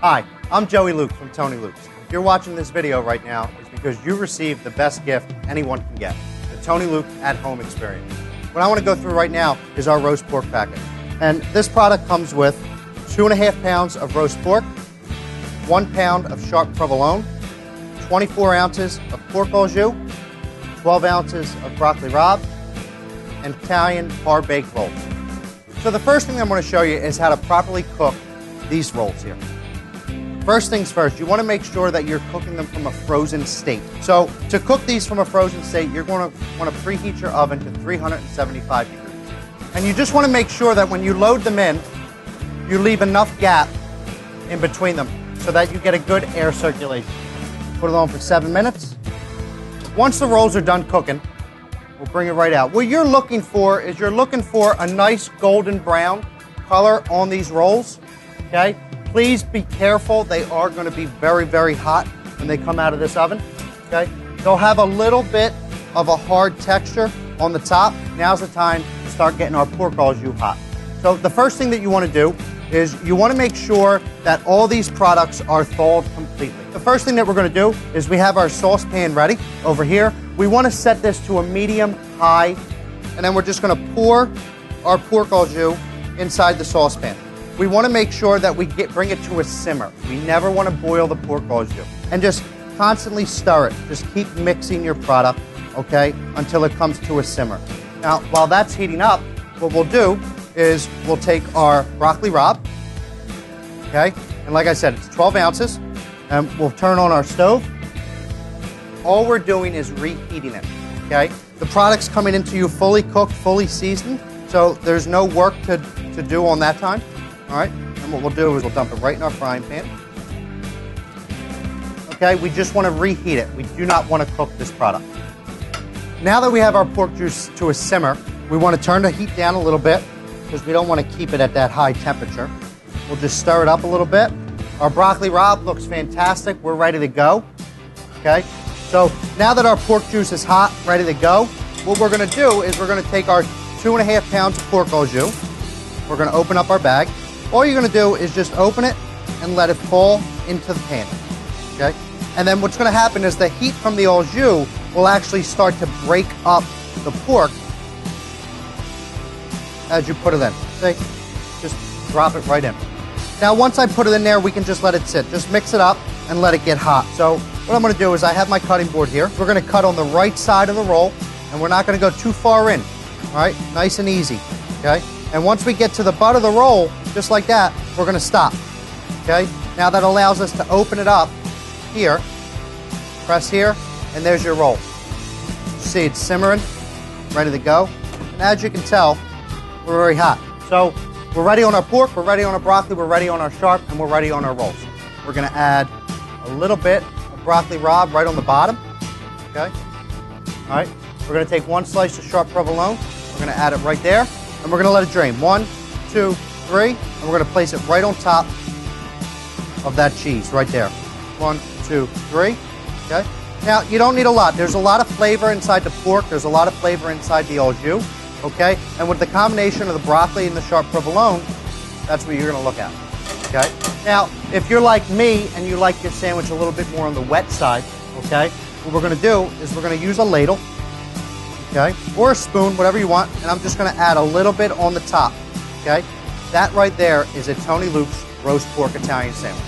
Hi, I'm Joey Luke from Tony Luke's. If you're watching this video right now, it's because you received the best gift anyone can get, the Tony Luke at-home experience. What I want to go through right now is our roast pork packet. And this product comes with 2.5 pounds of roast pork, 1 pound of sharp provolone, 24 ounces of pork au jus, 12 ounces of broccoli rabe, and Italian par-baked rolls. So the first thing I'm going to show you is how to properly cook these rolls here. First things first, you want to make sure that you're cooking them from a frozen state. So to cook these from a frozen state, you're going to want to preheat your oven to 375 degrees. And you just want to make sure that when you load them in, you leave enough gap in between them so that you get a good air circulation. Put it on for 7 minutes. Once the rolls are done cooking, we'll bring it right out. What you're looking for is you're looking for a nice golden brown color on these rolls, okay? Please be careful. They are going to be very, very hot when they come out of this oven, okay? They'll have a little bit of a hard texture on the top. Now's the time to start getting our pork au jus hot. So the first thing that you want to do is you want to make sure that all these products are thawed completely. The first thing that we're going to do is we have our saucepan ready over here. We want to set this to a medium-high, and then we're just going to pour our pork au jus inside the saucepan. We want to make sure that we bring it to a simmer. We never want to boil the pork au jus. And just constantly stir it. Just keep mixing your product, okay, until it comes to a simmer. Now, while that's heating up, what we'll do is we'll take our broccoli rabe, okay, and like I said, it's 12 ounces, and we'll turn on our stove. All we're doing is reheating it, okay? The product's coming into you fully cooked, fully seasoned, so there's no work to do on that time. All right, and what we'll do is we'll dump it right in our frying pan. Okay, we just want to reheat it. We do not want to cook this product. Now that we have our pork juice to a simmer, we want to turn the heat down a little bit because we don't want to keep it at that high temperature. We'll just stir it up a little bit. Our broccoli rabe looks fantastic. We're ready to go. Okay, so now that our pork juice is hot, ready to go, what we're going to do is we're going to take our 2.5 pounds of pork au jus. We're going to open up our bag. All you're going to do is just open it and let it fall into the pan, okay? And then what's going to happen is the heat from the au jus will actually start to break up the pork as you put it in. See? Just drop it right in. Now, once I put it in there, we can just let it sit. Just mix it up and let it get hot. So what I'm going to do is I have my cutting board here. We're going to cut on the right side of the roll, and we're not going to go too far in, all right? Nice and easy, okay? And once we get to the butt of the roll, just like that, we're going to stop, okay? Now that allows us to open it up here, press here, and there's your roll. See, it's simmering, ready to go. And as you can tell, we're very hot. So we're ready on our pork, we're ready on our broccoli, we're ready on our sharp, and we're ready on our rolls. We're going to add a little bit of broccoli rabe right on the bottom, okay? All right, we're going to take 1 slice of sharp provolone, we're going to add it right there. And we're going to let it drain. 1, 2, 3, and we're going to place it right on top of that cheese, right there. 1, 2, 3, okay? Now, you don't need a lot. There's a lot of flavor inside the pork. There's a lot of flavor inside the au jus, okay? And with the combination of the broccoli and the sharp provolone, that's what you're going to look at, okay? Now, if you're like me and you like your sandwich a little bit more on the wet side, okay, what we're going to do is we're going to use a ladle, okay, or a spoon, whatever you want, and I'm just going to add a little bit on the top, okay? That right there is a Tony Luke's roast pork Italian sandwich.